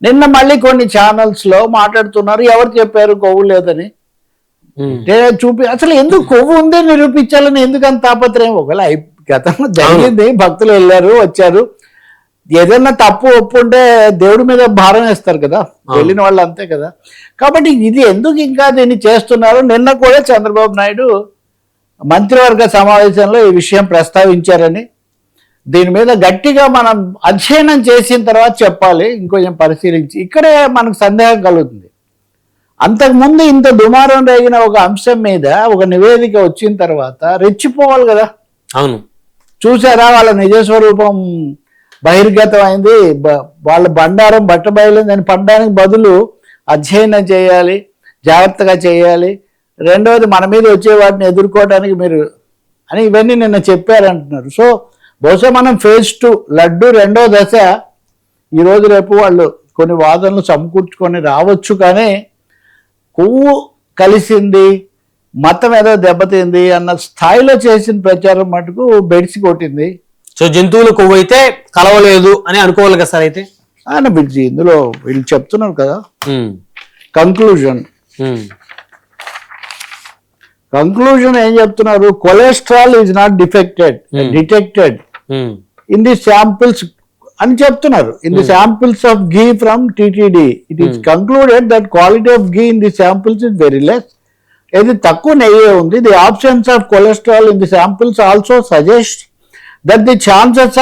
నిన్న మళ్ళీ కొన్ని ఛానల్స్ లో మాట్లాడుతున్నారు, ఎవరు చెప్పారు కొవ్వు లేదని. అసలు ఎందుకు కొవ్వు ఉందే నిరూపించాలని ఎందుకు అంత తాపత్రయం? ఒకవేళ గతంలో జరిగింది, భక్తులు వెళ్ళారు వచ్చారు, ఏదైనా తప్పు ఒప్పుంటే దేవుడి మీద భారం వేస్తారు కదా, వెళ్ళిన వాళ్ళు అంతే కదా. కాబట్టి ఇది ఎందుకు ఇంకా దీన్ని చేస్తున్నారు? నిన్న కూడా చంద్రబాబు నాయుడు మంత్రివర్గ సమావేశంలో ఈ విషయం ప్రస్తావించారని, దీని మీద గట్టిగా మనం అధ్యయనం చేసిన తర్వాత చెప్పాలి, ఇంకొంచెం పరిశీలించి. ఇక్కడే మనకు సందేహం కలుగుతుంది. అంతకుముందు ఇంత దుమారం రేగిన ఒక అంశం మీద ఒక నివేదిక వచ్చిన తర్వాత రెచ్చిపోవాలి కదా. అవును, చూసారా వాళ్ళ నిజస్వరూపం బహిర్గతం అయింది, వాళ్ళ బండారం బట్టబయలింది అని పడ్డానికి బదులు అధ్యయనం చేయాలి, జాగ్రత్తగా చేయాలి. రెండవది మన మీద వచ్చే వాటిని ఎదుర్కోవడానికి మీరు అని ఇవన్నీ నిన్న చెప్పారంటున్నారు. సో బహుశా మనం ఫేజ్ 2 లడ్డు రెండో దశ ఈరోజు రేపు వాళ్ళు కొన్ని వాదనలు సమకూర్చుకొని రావచ్చు. కానీ కొవ్వు కలిసింది, మతం ఏదో దెబ్బతింది అన్న స్థాయిలో చేసిన ప్రచారం మటుకు బెడిసి కొట్టింది. సో జంతువుల కొవ్వు అయితే కలవలేదు అని అనుకోవాలి కదా సార్. అయితే ఆయన బిడ్జి ఇందులో వీళ్ళు చెప్తున్నారు కదా, కంక్లూజన్ ఏం చెప్తున్నారు? Cholesterol is not detected in the samples అని చెప్తున్నారు. In the samples of ghee from TTD it is concluded that quality of ghee in the samples is very less. ఇది తక్కువ నెయ్యి ఉంది. The absence of cholesterol in the samples also suggest that the chances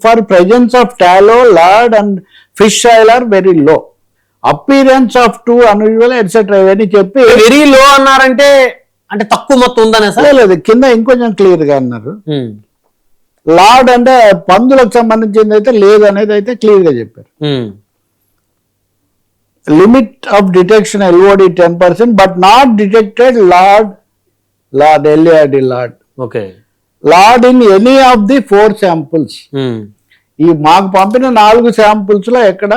for presence of tallow, lard and fish oil are very low. Appearance of too unusual etc. ఇవన్నీ చెప్పి very low అన్నారంటే అంటే తక్కువ మొత్తం ఉందనే సార్? లేదు, కింద ఇంకొంచెం క్లియర్ గా అన్నారు. లార్డ్ అంటే పందులకు సంబంధించింది అయితే లేదు అనేది అయితే క్లియర్ గా చెప్పారు. Limit of detection LOD 10%, but not detected lord LARD lord. Okay, lord in any of the 4 samples. ఈ మాకు పంపిన 4 శాంపుల్స్ లో ఎక్కడ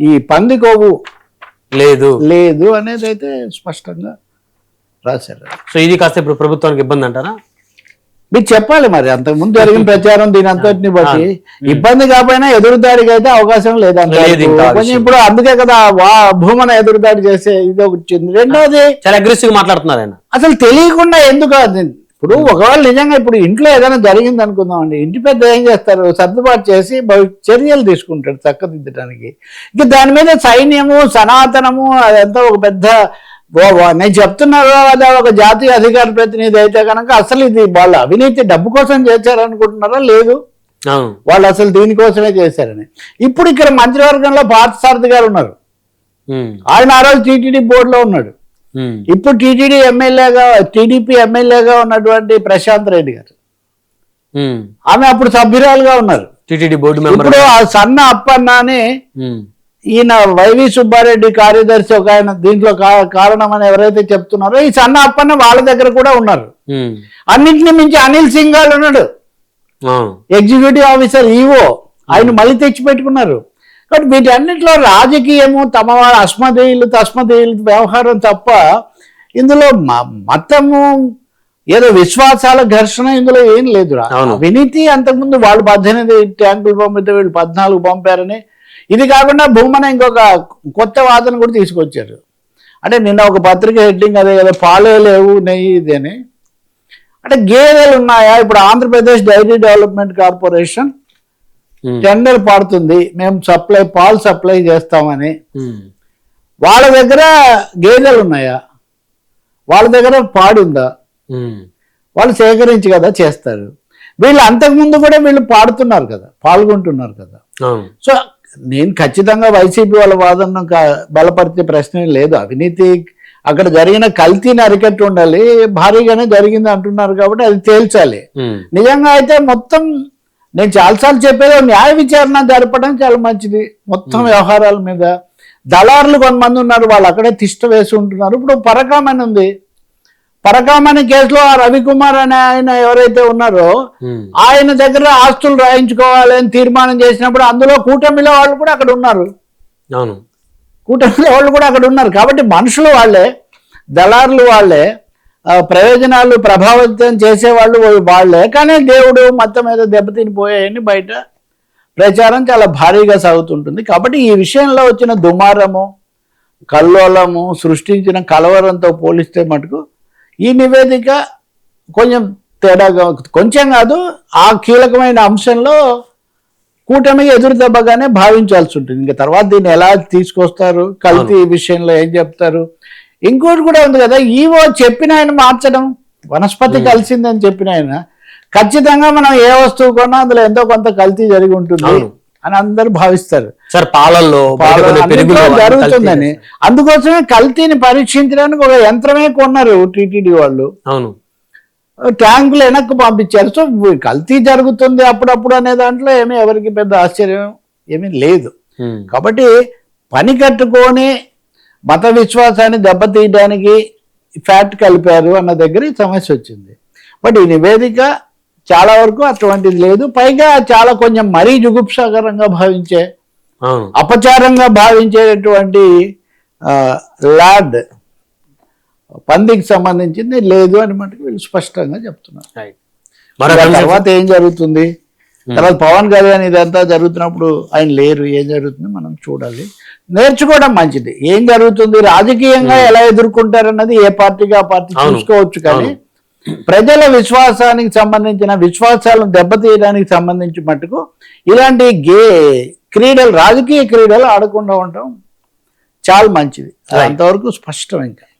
ఈ పంది కొవ్వు లేదు అనేది అయితే స్పష్టంగా రాశారు. సో ఇది కాస్త ఇప్పుడు ప్రభుత్వానికి ఇబ్బంది అంటారా? మీరు చెప్పాలి మరి, అంతకు ముందు జరిగిన ప్రచారం దీని అంతటిని బట్టి ఇబ్బంది కాకపోయినా ఎదురుదాడికి అయితే అవకాశం లేదంటే కొంచెం ఇప్పుడు అందుకే కదా భూమన ఎదురుదాడి చేసే ఇది వచ్చింది. రెండోది చాలా అగ్రెసివ్ మాట్లాడుతున్నారు ఆయన. అసలు తెలియకుండా ఎందుకు? ఇప్పుడు ఒకవేళ నిజంగా ఇప్పుడు ఇంట్లో ఏదైనా జరిగింది అనుకుందామండి, ఇంటి పెద్ద ఏం చేస్తారు? సర్దుబాటు చేసి చర్యలు తీసుకుంటాడు చక్కదిద్దడానికి. ఇక దాని మీద సైన్యము సనాతనము అదంతా ఒక పెద్ద, నేను చెప్తున్నారు కదా, ఒక జాతీయ అధికార ప్రతినిధి అయితే కనుక అసలు ఇది వాళ్ళ అవినీతి డబ్బు కోసం చేశారనుకుంటున్నారా? లేదు, వాళ్ళు అసలు దీనికోసమే చేశారని. ఇప్పుడు ఇక్కడ మంత్రివర్గంలో పార్థసారథి గారు ఉన్నారు, ఆయన ఆ రోజు టీటీడీ బోర్డులో ఉన్నాడు. ఇప్పుడు టీడీపీ ఎమ్మెల్యేగా ఉన్నటువంటి ప్రశాంత్ రెడ్డి గారు, ఆమె అప్పుడు సభ్యురాలుగా ఉన్నారు టీటీడీ బోర్డు మెంబర్. ఇప్పుడు ఆ సన్న అప్పన్న అని ఈయన వైవి సుబ్బారెడ్డి కార్యదర్శి ఒక ఆయన దీంట్లో కారణం అని ఎవరైతే చెప్తున్నారో ఈ సన్న అప్పన్న వాళ్ళ దగ్గర కూడా ఉన్నారు. అన్నింటినీ మించి అనిల్ సింగ్ గారు ఉన్నాడు, ఎగ్జిక్యూటివ్ ఆఫీసర్ ఈఓ, ఆయన మళ్ళీ తెచ్చి పెట్టుకున్నారు. కాబట్టి వీటన్నిటిలో రాజకీయము తమ అస్మదేయులు తస్మదేయులు వ్యవహారం తప్ప ఇందులో మతము ఏదో విశ్వాసాల ఘర్షణ ఇందులో ఏం లేదు. అవినీతి అంతకుముందు వాళ్ళు 18 ట్యాంకులు పంపితే వీళ్ళు 14 పంపారని. ఇది కాకుండా భూమన ఇంకొక కొత్త వాదన కూడా తీసుకొచ్చారు. అంటే నిన్న ఒక పత్రిక హెడ్డింగ్ అదే కదా, పాలే లేవు నెయ్యి ఇది అని. అంటే గేదెలు ఉన్నాయా? ఇప్పుడు Andhra Pradesh dairy development corporation tender పడుతుంది, మేము పాలు సప్లై చేస్తామని. వాళ్ళ దగ్గర గేదెలు ఉన్నాయా? వాళ్ళ దగ్గర పాడుందా? వాళ్ళు సేకరించి కదా చేస్తారు. వీళ్ళు అంతకుముందు కూడా వీళ్ళు పాడుతున్నారు కదా, పాల్గొంటున్నారు కదా. సో నేను ఖచ్చితంగా వైసీపీ వాళ్ళ వాదనను బలపరిచే ప్రశ్న లేదు. అవినీతి అక్కడ జరిగిన కల్తీని అరికట్టి ఉండాలి, భారీగానే జరిగింది అంటున్నారు కాబట్టి అది తేల్చాలి. నిజంగా అయితే మొత్తం నేను చాలాసార్లు చెప్పేది న్యాయ విచారణ జరపడం చాలా మంచిది. మొత్తం వ్యవహారాల మీద దళారులు కొంతమంది ఉన్నారు, వాళ్ళు అక్కడే తిష్ట వేసి ఉంటున్నారు. ఇప్పుడు పరకామణి ఉంది, పరకామణి కేసులో రవికుమార్ అనే ఆయన ఎవరైతే ఉన్నారో ఆయన దగ్గర ఆస్తులు రాయించుకోవాలి అని తీర్మానం చేసినప్పుడు అందులో కూటమిలో వాళ్ళు కూడా అక్కడ ఉన్నారు. కూటమిలో వాళ్ళు కూడా అక్కడ ఉన్నారు. కాబట్టి మనుషులు వాళ్ళే, దళారులు వాళ్ళే, ప్రయోజనాలు ప్రభావితం చేసేవాళ్ళు వాళ్ళే. కానీ దేవుడు మొత్తం మీద దెబ్బతినిపోయాయని బయట ప్రచారం చాలా భారీగా సాగుతుంటుంది. కాబట్టి ఈ విషయంలో వచ్చిన దుమారము, కల్లోలము సృష్టించిన కలవరంతో పోలిస్తే మటుకు ఈ నివేదిక కొంచెం తేడాగా, కొంచెం కాదు, ఆ కీలకమైన అంశంలో కూటమికి ఎదురు దెబ్బగానే భావించాల్సి ఉంటుంది. ఇంకా తర్వాత దీన్ని ఎలా తీసుకొస్తారు, కల్తీ విషయంలో ఏం చెప్తారు. ఇంకోటి కూడా ఉంది కదా, ఈవో చెప్పిన ఆయన మార్చడం, వనస్పతి కలిసిందని చెప్పిన ఆయన ఖచ్చితంగా మనం ఏ వస్తువు కొన్నా అందులో ఎంతో కొంత కల్తీ జరిగి ఉంటుంది అని అందరూ భావిస్తారు. సార్ పాలల్లో జరుగుతుందని, అందుకోసమే కల్తీని పరీక్షించడానికి ఒక యంత్రమే కొన్నారు టీటీడీ వాళ్ళు. అవును, ట్యాంకులు వెనక్కి పంపించారు. సో కల్తీ జరుగుతుంది అప్పుడప్పుడు అనే దాంట్లో ఏమీ ఎవరికి పెద్ద ఆశ్చర్యం ఏమీ లేదు. కాబట్టి పని కట్టుకొని మత విశ్వాసాన్ని దెబ్బతీయడానికి ఫ్యాట్ కలిపారు అన్న దగ్గర ఈ సమస్య వచ్చింది. బట్ ఈ నివేదిక చాలా వరకు అటువంటిది లేదు. పైగా చాలా కొంచెం మరీ జుగుప్సాకరంగా భావించే, అపచారంగా భావించేటటువంటి ల్యాడ్ పందికి సంబంధించింది లేదు అని మటుకు వీళ్ళు స్పష్టంగా చెప్తున్నారు. తర్వాత ఏం జరుగుతుంది, తర్వాత పవన్ కళ్యాణ్ ఇదంతా జరుగుతున్నప్పుడు ఆయన లేరు, ఏం జరుగుతుంది మనం చూడాలి, నేర్చుకోవడం మంచిది. ఏం జరుగుతుంది రాజకీయంగా ఎలా ఎదుర్కొంటారన్నది ఏ పార్టీకి ఆ పార్టీ చూసుకోవచ్చు. కానీ ప్రజల విశ్వాసానికి సంబంధించిన విశ్వాసాలను దెబ్బతీయడానికి సంబంధించి మటుకు ఇలాంటి క్రీడలు, రాజకీయ క్రీడలు ఆడకుండా ఉండటం చాలా మంచిది. అంతవరకు స్పష్టం. ఇంకా